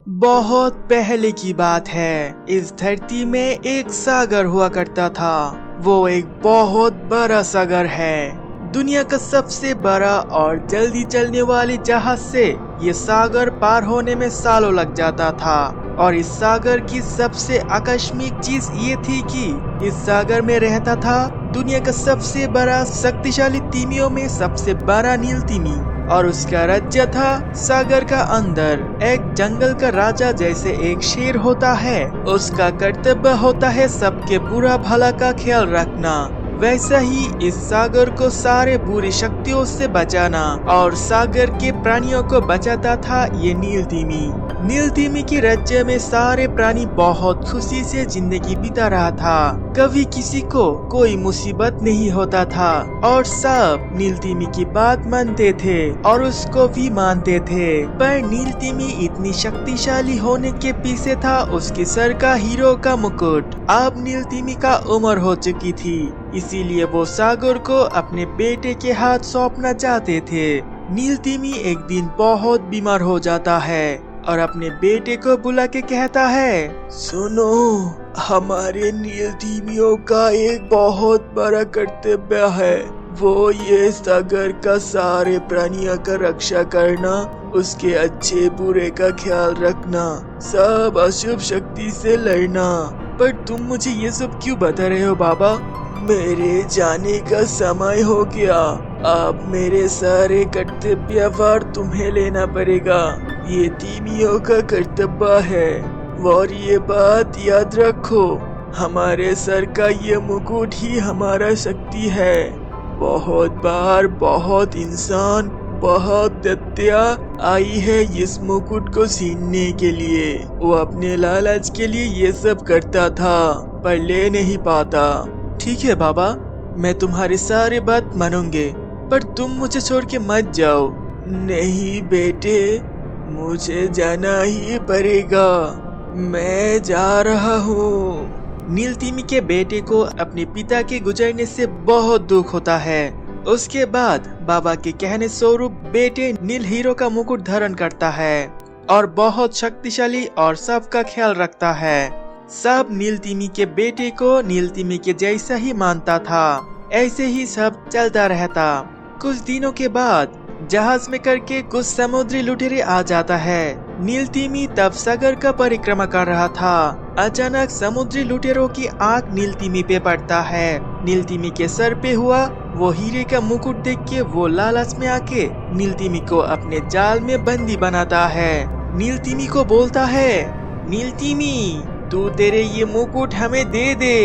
बहुत पहले की बात है। इस धरती में एक सागर हुआ करता था। वो एक बहुत बड़ा सागर है। दुनिया का सबसे बड़ा और जल्दी चलने वाली जहाज से ये सागर पार होने में सालों लग जाता था। और इस सागर की सबसे आकस्मिक चीज ये थी कि इस सागर में रहता था दुनिया का सबसे बड़ा शक्तिशाली तिमियों में सबसे बड़ा नील तिमी। और उसका राज्य था सागर का अंदर। एक जंगल का राजा जैसे एक शेर होता है, उसका कर्तव्य होता है सबके बुरा भला का ख्याल रखना। वैसा ही इस सागर को सारे बुरी शक्तियों से बचाना और सागर के प्राणियों को बचाता था ये नील तिमी। नील तिमी के राज्य में सारे प्राणी बहुत खुशी से जिंदगी बिता रहा था। कभी किसी को कोई मुसीबत नहीं होता था और सब नील तिमी की बात मानते थे और उसको भी मानते थे। पर नील तिमी इतनी शक्तिशाली होने के पीछे था उसके सर का हीरो का मुकुट। अब नील तिमी का उम्र हो चुकी थी, इसीलिए वो सागर को अपने बेटे के हाथ सौंपना चाहते थे। नील तिमी एक दिन बहुत बीमार हो जाता है और अपने बेटे को बुला के कहता है, सुनो, हमारे नील तिमियों का एक बहुत बड़ा कर्तव्य है। वो ये सागर का सारे प्राणियों का रक्षा करना, उसके अच्छे बुरे का ख्याल रखना, सब अशुभ शक्ति से लड़ना। पर तुम मुझे ये सब क्यों बता रहे हो बाबा? मेरे जाने का समय हो गया। अब मेरे सारे कर्तव्य भार तुम्हें लेना पड़ेगा। ये तिमियों का कर्तव्य है। और ये बात याद रखो, हमारे सर का ये मुकुट ही हमारा शक्ति है। बहुत बार बहुत इंसान, बहुत दैत्या आई है इस मुकुट को छीनने के लिए। वो अपने लालच के लिए ये सब करता था पर ले नहीं पाता। ठीक है बाबा, मैं तुम्हारी सारी बात मानूंगे, पर तुम मुझे छोड़ के मत जाओ। नहीं बेटे, मुझे जाना ही पड़ेगा। मैं जा रहा हूँ। नील तिमी के बेटे को अपने पिता के गुजरने से बहुत दुख होता है। उसके बाद बाबा के कहने स्वरूप बेटे नील हीरो का मुकुट धारण करता है और बहुत शक्तिशाली और सबका ख्याल रखता है। सब नील तिमी के बेटे को नील तिमी के जैसा ही मानता था। ऐसे ही सब चलता रहता। कुछ दिनों के बाद जहाज में करके कुछ समुद्री लुटेरे आ जाता है। नील तिमी तब सागर का परिक्रमा कर रहा था। अचानक समुद्री लुटेरों की आंख नील तिमी पे पड़ता है। नील तिमी के सर पे हुआ वो हीरे का मुकुट देख के वो लालच में आके नील तिमी को अपने जाल में बंदी बनाता है। नील तिमी को बोलता है, नील तिमी, तू तेरे ये मुकुट हमें दे दे,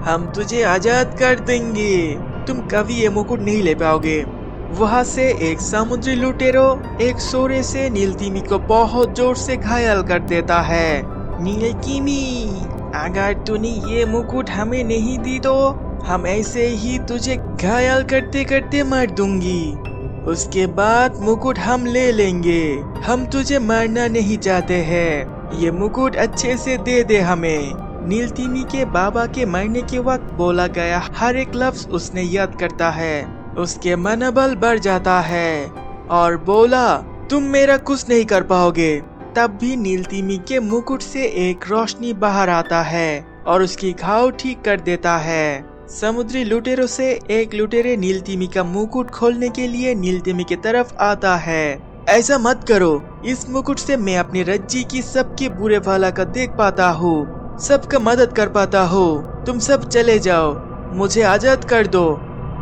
हम तुझे आजाद कर देंगे। तुम कभी ये मुकुट नहीं ले पाओगे। वहाँ से एक समुद्री लुटेरो एक सोरे से नील तिमी को बहुत जोर से घायल कर देता है। नील तिमी, अगर तूने ये मुकुट हमें नहीं दी तो हम ऐसे ही तुझे घायल करते करते मार दूंगी। उसके बाद मुकुट हम ले लेंगे। हम तुझे मारना नहीं चाहते हैं। ये मुकुट अच्छे से दे दे हमें। नील तिमी के बाबा के मरने के वक्त बोला गया हर एक लफ्ज उसने याद करता है। उसके मनोबल बढ़ जाता है और बोला, तुम मेरा कुछ नहीं कर पाओगे। तब भी नील तिमी के मुकुट से एक रोशनी बाहर आता है और उसकी घाव ठीक कर देता है। समुद्री लुटेरों से एक लुटेरे नील तिमी का मुकुट खोलने के लिए नील तिमी की तरफ आता है। ऐसा मत करो, इस मुकुट से मैं अपनी रज्जी की सबके बुरे भला का देख पाता हूँ, सबका मदद कर पाता हूँ। तुम सब चले जाओ, मुझे आजाद कर दो,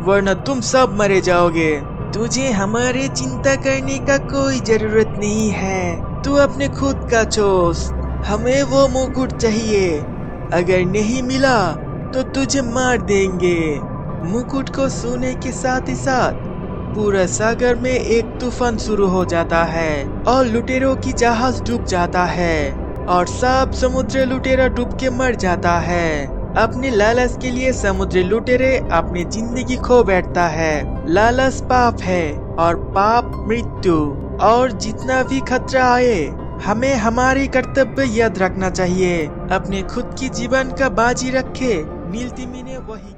वरना तुम सब मरे जाओगे। तुझे हमारे चिंता करने का कोई जरूरत नहीं है। तू अपने खुद का सोच, हमें वो मुकुट चाहिए। अगर नहीं मिला तो तुझे मार देंगे। मुकुट को सुनने के साथ ही साथ पूरा सागर में एक तूफान शुरू हो जाता है और लुटेरों की जहाज डूब जाता है और सब समुद्री लुटेरा डूब के मर जाता है। अपने लालच के लिए समुद्री लुटेरे अपनी जिंदगी खो बैठता है। लालच पाप है और पाप मृत्यु। और जितना भी खतरा आए, हमें हमारी कर्तव्य याद रखना चाहिए। अपने खुद की जीवन का बाजी रखे। नील तिमी ने वही